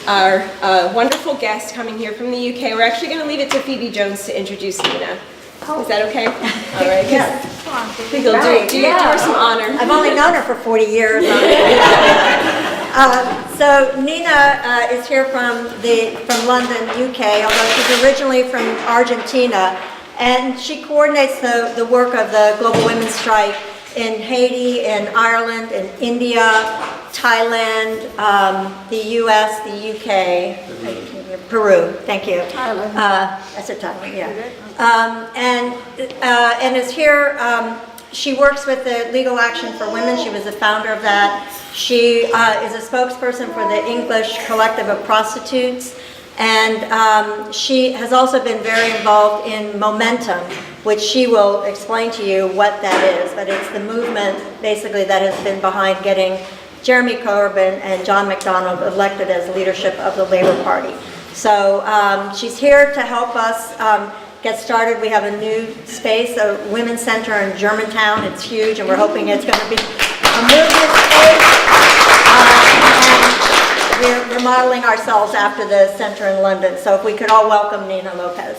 our wonderful guest coming here from the UK. We're actually going to leave it to Phoebe Jones to introduce Nina. Is that okay? All right. Yes. I think you'll do her some honor. I've only known her for 40 years. So Nina is here from London, UK, although she's originally from Argentina, and she coordinates the work of the Global Women's Strike in Haiti, in Ireland, in India, Thailand, the US, the UK, Peru. Thank you. Thailand. I said Thailand, yeah. And is here. She works with the Legal Action for Women. She was the founder of that. She is a spokesperson for the English Collective of Prostitutes. And she has also been very involved in Momentum, which she will explain to you what that is. But it's the movement, basically, that has been behind getting Jeremy Corbyn and John McDonnell elected as leadership of the Labour Party. So she's here to help us get started. We have a new space, a women's center in Germantown. It's huge, and we're hoping it's going to be a movement space. And we're remodeling ourselves after the center in London. So if we could all welcome Nina Lopez.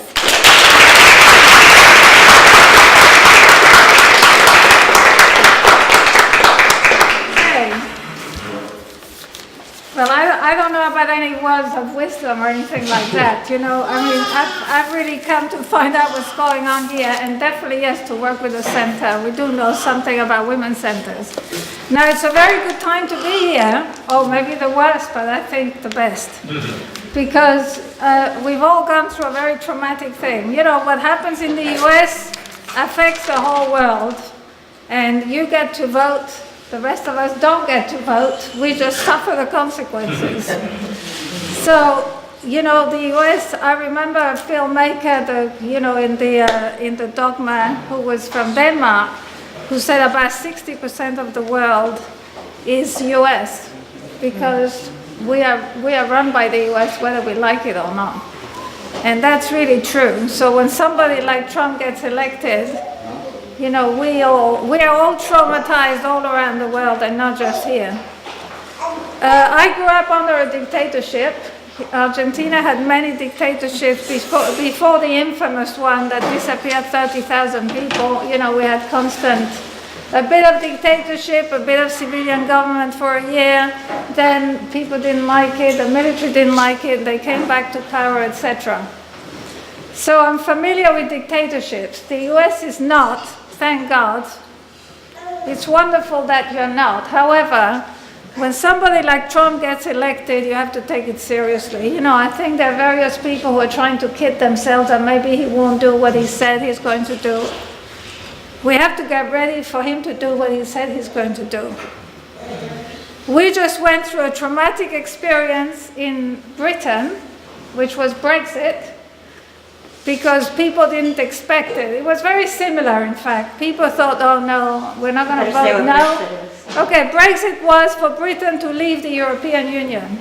Well, I don't know about any words of wisdom or anything like that, you know. I mean, I've really come to find out what's going on here, and definitely, yes, to work with the center. We do know something about women's centers. Now, it's a very good time to be here, or maybe the worst, but I think the best. Because we've all gone through a very traumatic thing. You know, what happens in the US affects the whole world, and you get to vote. The rest of us don't get to vote. We just suffer the consequences. So, you know, the US, I remember a filmmaker, in the Dogma, who was from Denmark, who said about 60% of the world is US, because we are run by the US whether we like it or not. And that's really true. So when somebody like Trump gets elected, you know, we are all traumatized all around the world, and not just here. I grew up under a dictatorship. Argentina had many dictatorships before the infamous one that disappeared 30,000 people. You know, we had a bit of dictatorship, a bit of civilian government for a year. Then people didn't like it, the military didn't like it, they came back to power, etc. So I'm familiar with dictatorships. The US is not. Thank God. It's wonderful that you're not. However, when somebody like Trump gets elected, you have to take it seriously. You know, I think there are various people who are trying to kid themselves that maybe he won't do what he said he's going to do. We have to get ready for him to do what he said he's going to do. We just went through a traumatic experience in Britain, which was Brexit, because people didn't expect it. It was very similar, in fact. People thought, oh no, we're not going to vote no. Okay, Brexit was for Britain to leave the European Union,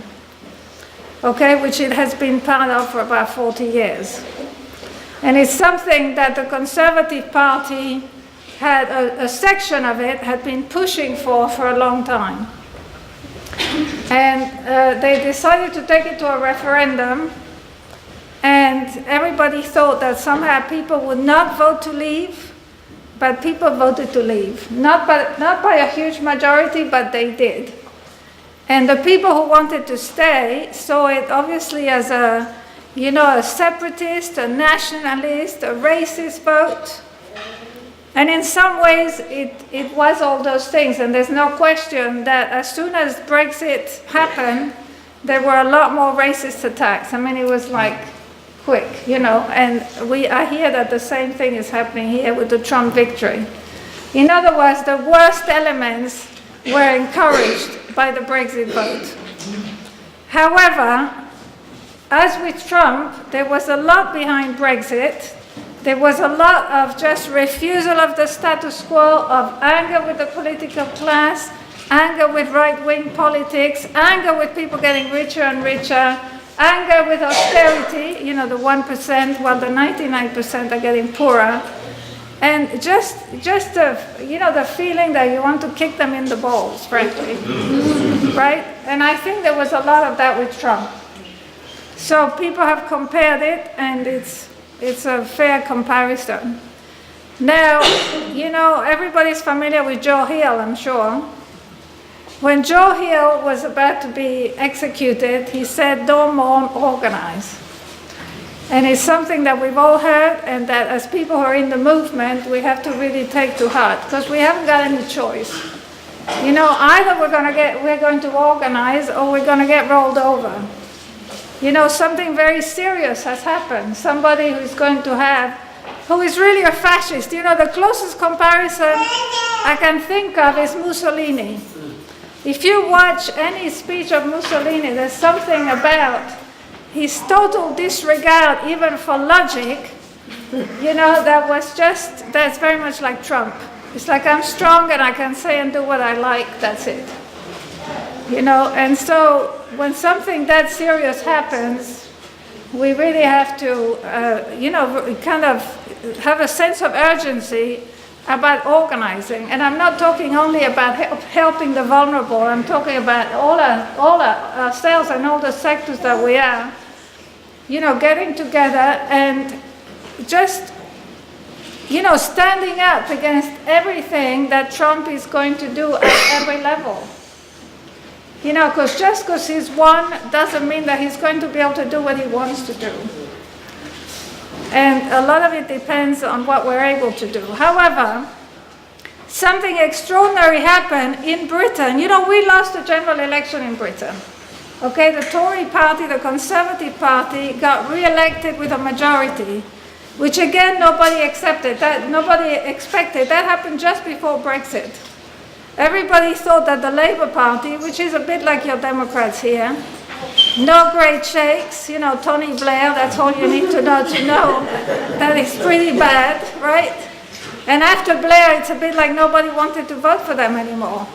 okay, which it has been part of for about 40 years. And it's something that the Conservative Party had, a section of it had been pushing for a long time. And they decided to take it to a referendum. And everybody thought that somehow people would not vote to leave, but people voted to leave. Not by a huge majority, but they did. And the people who wanted to stay saw it obviously as a separatist, a nationalist, a racist vote. And in some ways, it was all those things. And there's no question that as soon as Brexit happened, there were a lot more racist attacks. I mean, it was like quick, you know, and I hear that the same thing is happening here with the Trump victory. In other words, the worst elements were encouraged by the Brexit vote. However, as with Trump, there was a lot behind Brexit. There was a lot of just refusal of the status quo, of anger with the political class, anger with right-wing politics, anger with people getting richer and richer, anger with austerity, you know, the 1%, while the 99% are getting poorer. And just the feeling that you want to kick them in the balls, frankly, right? And I think there was a lot of that with Trump. So people have compared it, and it's a fair comparison. Now, you know, everybody's familiar with Joe Hill, I'm sure. When Joe Hill was about to be executed, he said, "Don't organize." And it's something that we've all heard, and that as people who are in the movement, we have to really take to heart, because we haven't got any choice. You know, either we're going to organize, or we're going to get rolled over. You know, something very serious has happened. Somebody who is really a fascist. You know, the closest comparison I can think of is Mussolini. If you watch any speech of Mussolini, there's something about his total disregard even for logic, you know, that's very much like Trump. It's like, I'm strong and I can say and do what I like, that's it. You know, and so when something that serious happens, we really have to, you know, kind of have a sense of urgency about organizing. And I'm not talking only about helping the vulnerable, I'm talking about all ourselves and all the sectors that we are, you know, getting together and just, you know, standing up against everything that Trump is going to do at every level. You know, because just because he's won doesn't mean that he's going to be able to do what he wants to do. And a lot of it depends on what we're able to do. However, something extraordinary happened in Britain. You know, we lost the general election in Britain. Okay, the Tory party, the Conservative Party, got re-elected with a majority, which again nobody expected. That happened just before Brexit. Everybody thought that the Labour Party, which is a bit like your Democrats here, no great shakes, you know, Tony Blair, that's all you need to know that is pretty bad, right? And after Blair, it's a bit like nobody wanted to vote for them anymore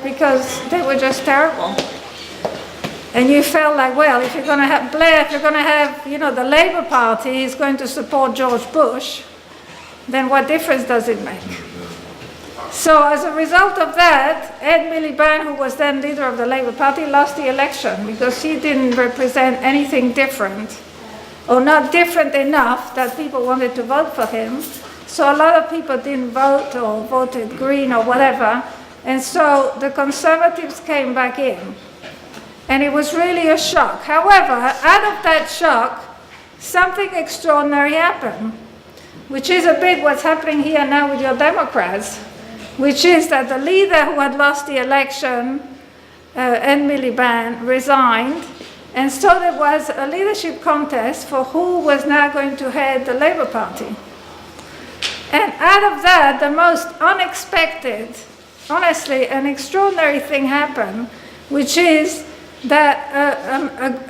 because they were just terrible. And you felt like, well, if you're going to have Blair, if you're going to have, you know, the Labour Party is going to support George Bush, then what difference does it make? So as a result of that, Ed Miliband, who was then leader of the Labour Party, lost the election because he didn't represent anything different, or not different enough that people wanted to vote for him. So a lot of people didn't vote or voted Green or whatever. And so the Conservatives came back in. And it was really a shock. However, out of that shock, something extraordinary happened, which is a bit what's happening here now with your Democrats, which is that the leader who had lost the election, Ed Miliband, resigned, and so there was a leadership contest for who was now going to head the Labour Party. And out of that, the most unexpected, honestly, an extraordinary thing happened, which is that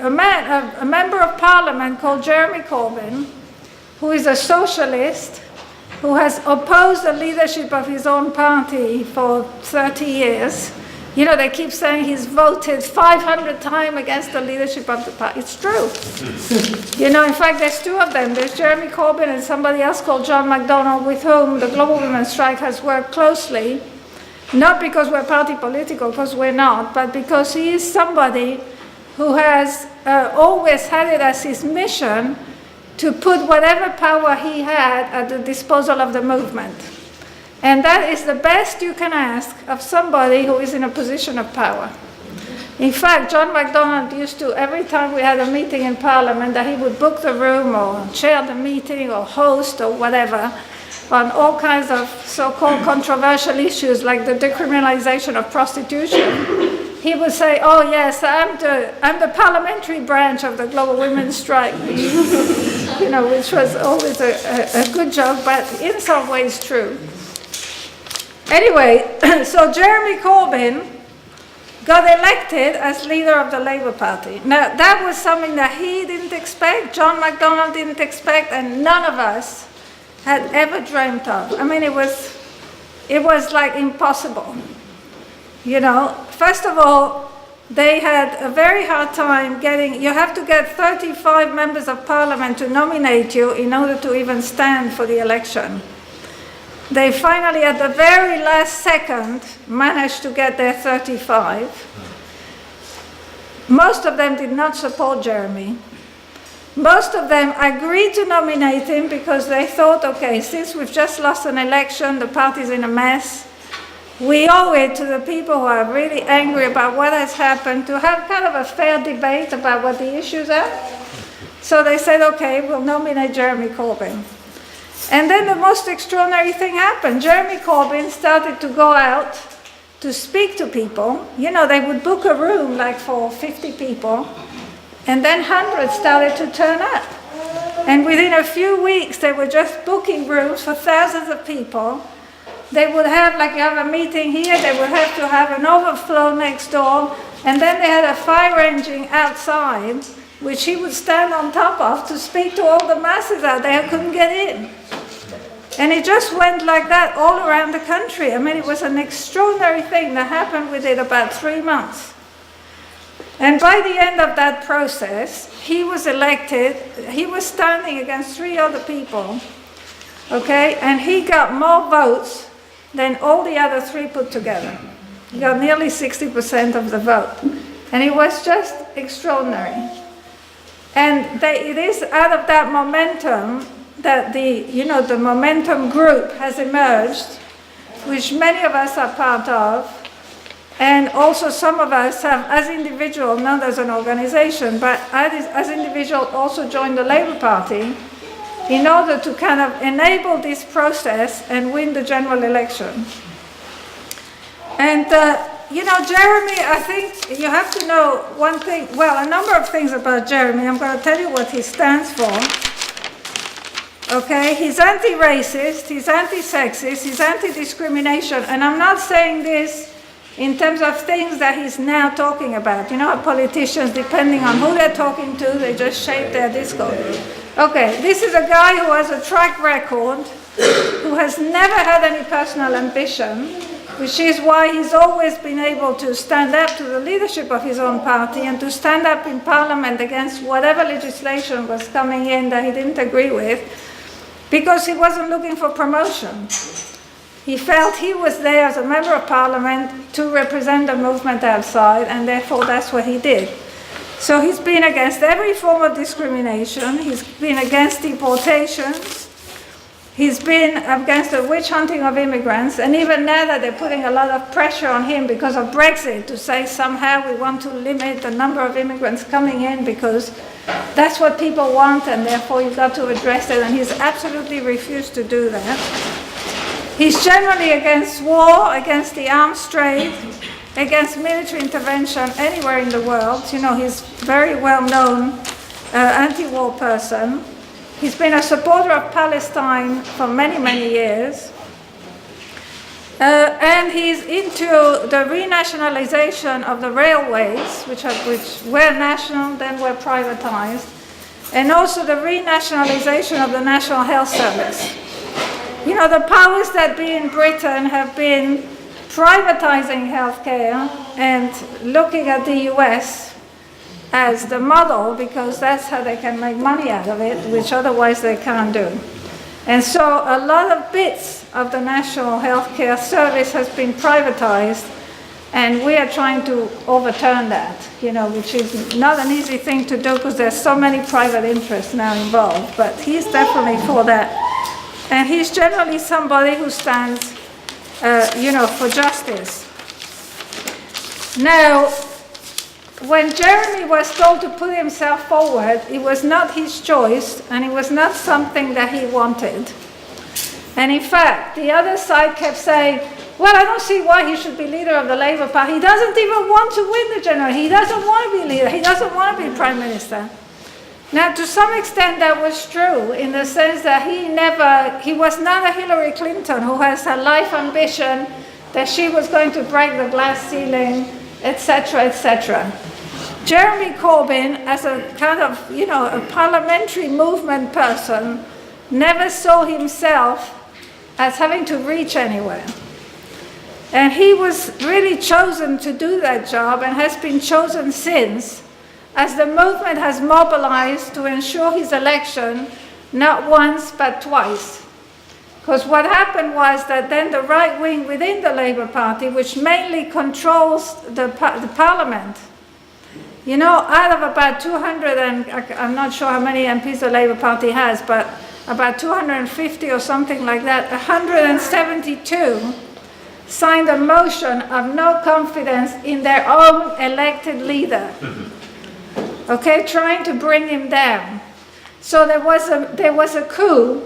a member of parliament called Jeremy Corbyn, who is a socialist, who has opposed the leadership of his own party for 30 years. You know, they keep saying he's voted 500 times against the leadership of the party. It's true. You know, in fact, there's two of them. There's Jeremy Corbyn and somebody else called John McDonnell, with whom the Global Women's Strike has worked closely. Not because we're party political, because we're not, but because he is somebody who has always had it as his mission to put whatever power he had at the disposal of the movement. And that is the best you can ask of somebody who is in a position of power. In fact, John MacDonald used to, every time we had a meeting in Parliament, that he would book the room or chair the meeting or host or whatever on all kinds of so-called controversial issues like the decriminalization of prostitution. He would say, oh yes, I'm the parliamentary branch of the Global Women's Strike, you know, which was always a good joke, but in some ways true. Anyway, so Jeremy Corbyn got elected as leader of the Labour Party. Now, that was something that he didn't expect, John MacDonald didn't expect, and none of us had ever dreamt of. I mean, it was like impossible. You know, first of all, they had a very hard time you have to get 35 members of parliament to nominate you in order to even stand for the election. They finally, at the very last second, managed to get their 35. Most of them did not support Jeremy. Most of them agreed to nominate him because they thought, okay, since we've just lost an election, the party's in a mess, we owe it to the people who are really angry about what has happened to have kind of a fair debate about what the issues are. So they said, okay, we'll nominate Jeremy Corbyn. And then the most extraordinary thing happened. Jeremy Corbyn started to go out to speak to people. You know, they would book a room like for 50 people, and then hundreds started to turn up. And within a few weeks, they were just booking rooms for thousands of people. They would have, like you have a meeting here, they would have to have an overflow next door, and then they had a fire engine outside, which he would stand on top of to speak to all the masses out there who couldn't get in. And it just went like that all around the country. I mean, it was an extraordinary thing that happened within about 3 months. And by the end of that process, he was elected. He was standing against 3 other people, okay? And he got more votes than all the other 3 put together. He got nearly 60% of the vote. And it was just extraordinary. And it is out of that momentum that the momentum group has emerged, which many of us are part of. And also some of us have, as individuals, not as an organization, but as individuals also joined the Labour Party in order to kind of enable this process and win the general election. And, Jeremy, I think you have to know one thing, well, a number of things about Jeremy. I'm going to tell you what he stands for. Okay, he's anti-racist, he's anti-sexist, he's anti-discrimination, and I'm not saying this in terms of things that he's now talking about. You know, politicians, depending on who they're talking to, they just shape their discourse. Okay, this is a guy who has a track record, who has never had any personal ambition, which is why he's always been able to stand up to the leadership of his own party and to stand up in Parliament against whatever legislation was coming in that he didn't agree with, because he wasn't looking for promotion. He felt he was there as a member of Parliament to represent the movement outside, and therefore that's what he did. So he's been against every form of discrimination, he's been against deportations, he's been against the witch hunting of immigrants, and even now that they're putting a lot of pressure on him because of Brexit to say somehow we want to limit the number of immigrants coming in because that's what people want and therefore you've got to address it, and he's absolutely refused to do that. He's generally against war, against the arms trade, against military intervention anywhere in the world. You know, he's very well-known anti-war person. He's been a supporter of Palestine for many, many years. And he's into the renationalization of the railways, which were national, then were privatized, and also the renationalization of the National Health Service. You know, the powers that be in Britain have been privatizing healthcare and looking at the US as the model because that's how they can make money out of it, which otherwise they can't do. And so a lot of bits of the National Healthcare Service has been privatized, and we are trying to overturn that, you know, which is not an easy thing to do because there's so many private interests now involved, but he's definitely for that. And he's generally somebody who stands, for justice. Now, when Jeremy was told to put himself forward, it was not his choice, and it was not something that he wanted. And in fact, the other side kept saying, well, I don't see why he should be leader of the Labour Party. He doesn't even want to win the general. He doesn't want to be leader. He doesn't want to be prime minister. Now, to some extent, that was true in the sense that he was not a Hillary Clinton who has a life ambition that she was going to break the glass ceiling, etc., etc. Jeremy Corbyn, as a kind of, a parliamentary movement person, never saw himself as having to reach anywhere. And he was really chosen to do that job and has been chosen since, as the movement has mobilized to ensure his election, not once but twice. Because what happened was that then the right wing within the Labour Party, which mainly controls the parliament, You know, out of about 200, and I'm not sure how many MPs the Labour Party has, but about 250 or something like that, 172 signed a motion of no confidence in their own elected leader. Okay, trying to bring him down. So there was a coup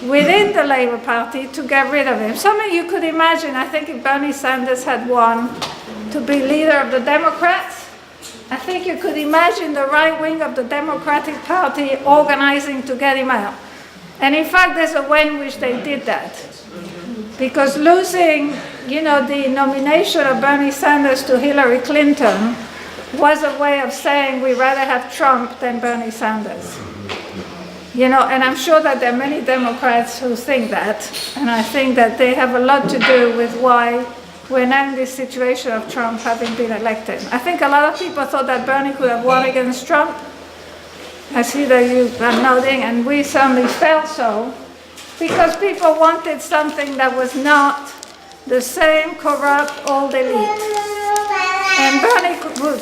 within the Labour Party to get rid of him. Some of you could imagine, I think if Bernie Sanders had won to be leader of the Democrats, I think you could imagine the right wing of the Democratic Party organizing to get him out. And in fact, there's a way in which they did that. Because losing, you know, the nomination of Bernie Sanders to Hillary Clinton was a way of saying we'd rather have Trump than Bernie Sanders. You know, and I'm sure that there are many Democrats who think that. And I think that they have a lot to do with why we're now in this situation of Trump having been elected. I think a lot of people thought that Bernie could have won against Trump. I see that you are nodding, and we certainly felt so, because people wanted something that was not the same corrupt old elite. And Bernie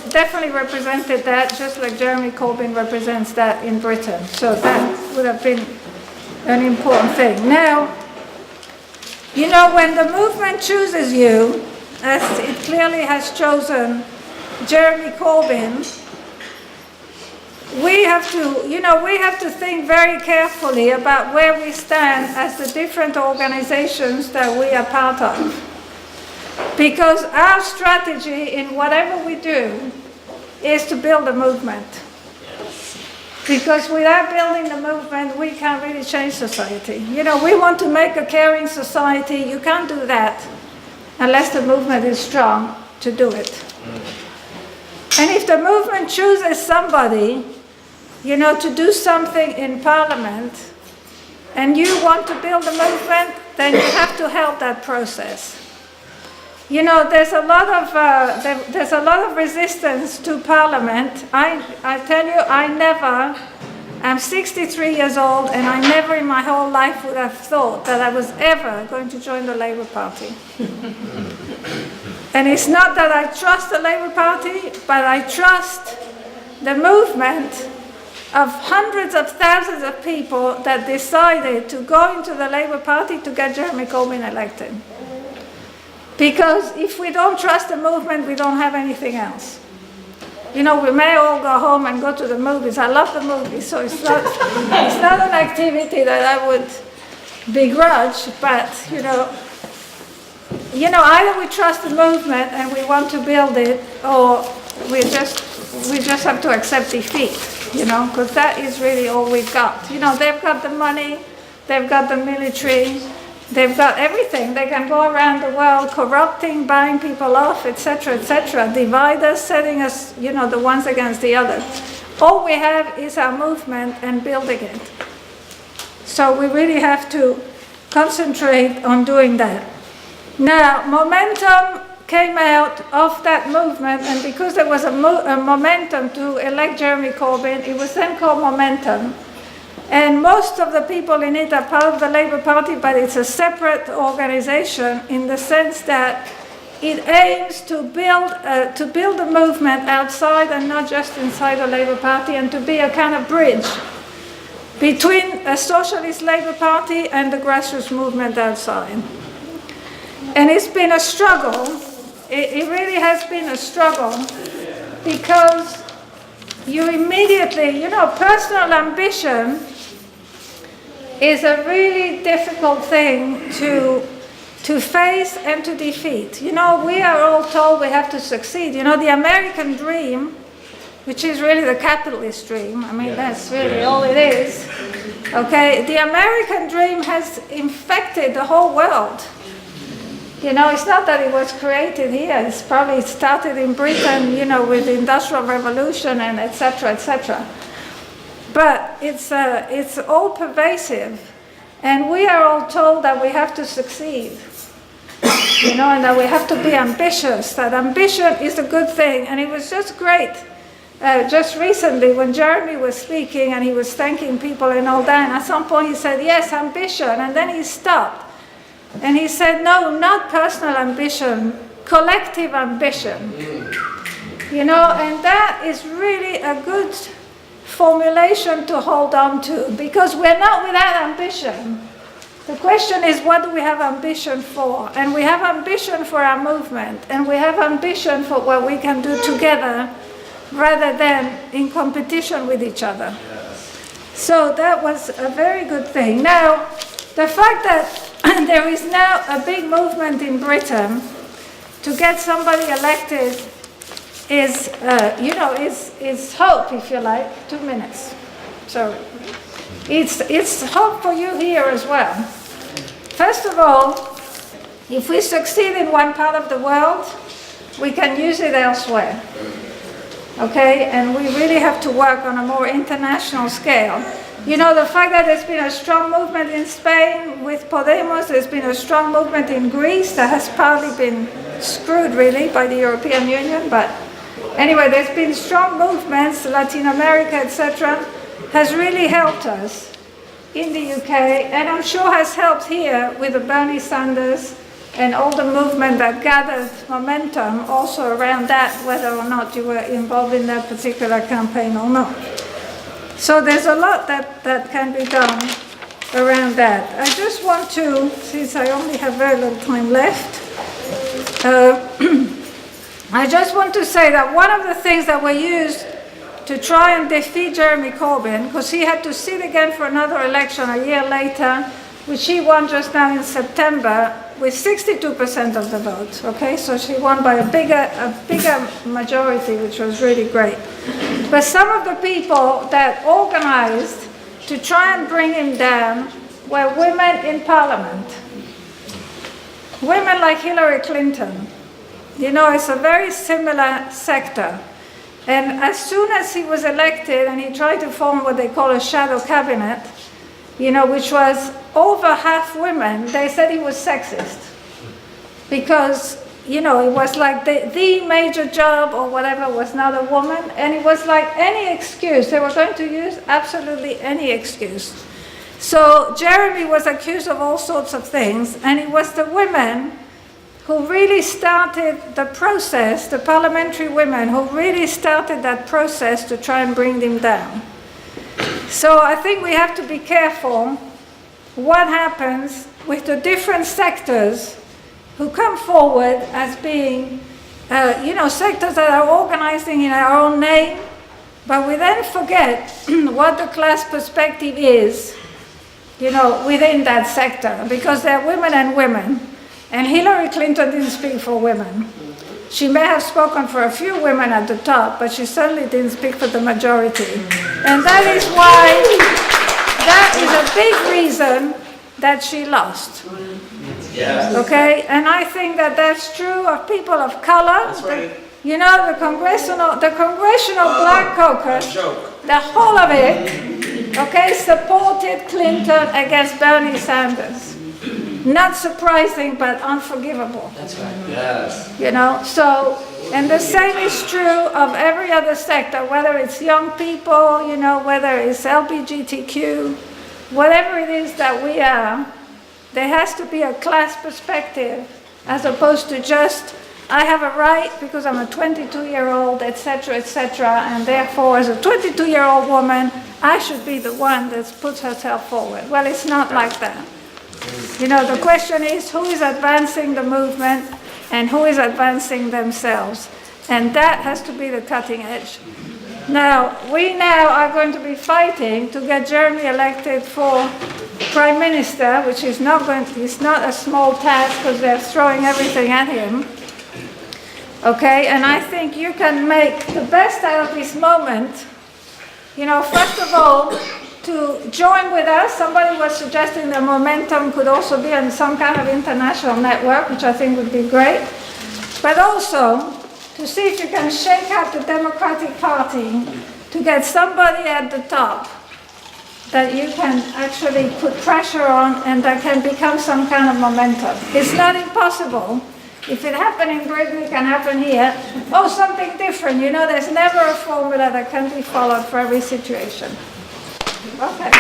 definitely represented that, just like Jeremy Corbyn represents that in Britain. So that would have been an important thing. Now, you know, when the movement chooses you, as it clearly has chosen Jeremy Corbyn, we have to think very carefully about where we stand as the different organizations that we are part of. Because our strategy in whatever we do is to build a movement. Because without building the movement, we can't really change society. You know, we want to make a caring society. You can't do that unless the movement is strong to do it. And if the movement chooses somebody, you know, to do something in Parliament, and you want to build a movement, then you have to help that process. You know, there's a lot of resistance to Parliament. I tell you, I'm 63 years old, and I never in my whole life would have thought that I was ever going to join the Labour Party. And it's not that I trust the Labour Party, but I trust the movement of hundreds of thousands of people that decided to go into the Labour Party to get Jeremy Corbyn elected. Because if we don't trust the movement, we don't have anything else. You know, we may all go home and go to the movies. I love the movies, so it's not an activity that I would begrudge, but, you know, either we trust the movement and we want to build it, or we just have to accept defeat, you know, because that is really all we've got. You know, they've got the money, they've got the military, they've got everything. They can go around the world corrupting, buying people off, etc., divide us, setting us, you know, the ones against the others. All we have is our movement and building it. So we really have to concentrate on doing that. Now, momentum came out of that movement, and because there was a momentum to elect Jeremy Corbyn, it was then called Momentum. And most of the people in it are part of the Labour Party, but it's a separate organization in the sense that it aims to build a movement outside and not just inside the Labour Party, and to be a kind of bridge between a socialist Labour Party and the grassroots movement outside. And it's been a struggle. It really has been a struggle, because you immediately, you know, personal ambition is a really difficult thing to face and to defeat. You know, we are all told we have to succeed. You know, the American dream, which is really the capitalist dream, I mean, that's really all it is, okay? The American dream has infected the whole world. You know, it's not that it was created here. It's probably started in Britain, you know, with the Industrial Revolution and et cetera, but it's all pervasive, and we are all told that we have to succeed, you know, and that we have to be ambitious, that ambition is a good thing. And it was just great, just recently when Jeremy was speaking and he was thanking people and all that, and at some point he said, yes, ambition, and then he stopped. And he said, no, not personal ambition, collective ambition. You know, and that is really a good formulation to hold on to, because we're not without ambition. The question is, what do we have ambition for? And we have ambition for our movement, and we have ambition for what we can do together rather than in competition with each other. So that was a very good thing. Now, the fact that there is now a big movement in Britain to get somebody elected is, is hope, if you like. 2 minutes. Sorry. It's hope for you here as well. First of all, if we succeed in one part of the world, we can use it elsewhere. Okay? And we really have to work on a more international scale. You know, the fact that there's been a strong movement in Spain with Podemos, there's been a strong movement in Greece that has partly been screwed really by the European Union, but anyway, there's been strong movements, Latin America, etc., has really helped us in the UK, and I'm sure has helped here with the Bernie Sanders and all the movement that gathered momentum also around that, whether or not you were involved in that particular campaign or not. So there's a lot that can be done around that. I just want to, since I only have very little time left, I just want to say that one of the things that were used to try and defeat Jeremy Corbyn, because he had to sit again for another election a year later, which he won just now in September with 62% of the vote, okay? So she won by a bigger majority, which was really great. But some of the people that organized to try and bring him down were women in parliament. Women like Hillary Clinton. You know, it's a very similar sector. And as soon as he was elected and he tried to form what they call a shadow cabinet, you know, which was over half women, they said he was sexist. Because, you know, it was like the major job or whatever was not a woman. And it was like any excuse. They were going to use absolutely any excuse. So Jeremy was accused of all sorts of things. And it was the women who really started the process, the parliamentary women who really started that process to try and bring them down. So I think we have to be careful what happens with the different sectors who come forward as being, sectors that are organizing in our own name, but we then forget what the class perspective is, you know, within that sector, because they're women and women. And Hillary Clinton didn't speak for women. She may have spoken for a few women at the top, but she certainly didn't speak for the majority. And that is why, that is a big reason that she lost. Yes. Okay? And I think that that's true of people of color. That's right. You know, the Congressional Black Caucus, the whole of it, okay, supported Clinton against Bernie Sanders. Not surprising, but unforgivable. That's right. Yes. You know, so, and the same is true of every other sector, whether it's young people, you know, whether it's LGBTQ, whatever it is that we are, there has to be a class perspective as opposed to just, I have a right because I'm a 22-year-old, etc., and therefore, as a 22-year-old woman, I should be the one that puts herself forward. Well, it's not like that. You know, the question is who is advancing the movement and who is advancing themselves. And that has to be the cutting edge. Now, we now are going to be fighting to get Jeremy elected for Prime Minister, which is not a small task because they're throwing everything at him. Okay, and I think you can make the best out of this moment. You know, first of all, to join with us. Somebody was suggesting that Momentum could also be on some kind of international network, which I think would be great. But also to see if you can shake up the Democratic Party to get somebody at the top that you can actually put pressure on and that can become some kind of momentum. It's not impossible. If it happened in Britain, it can happen here. Oh, something different. You know, there's never a formula that can be followed for every situation. Okay.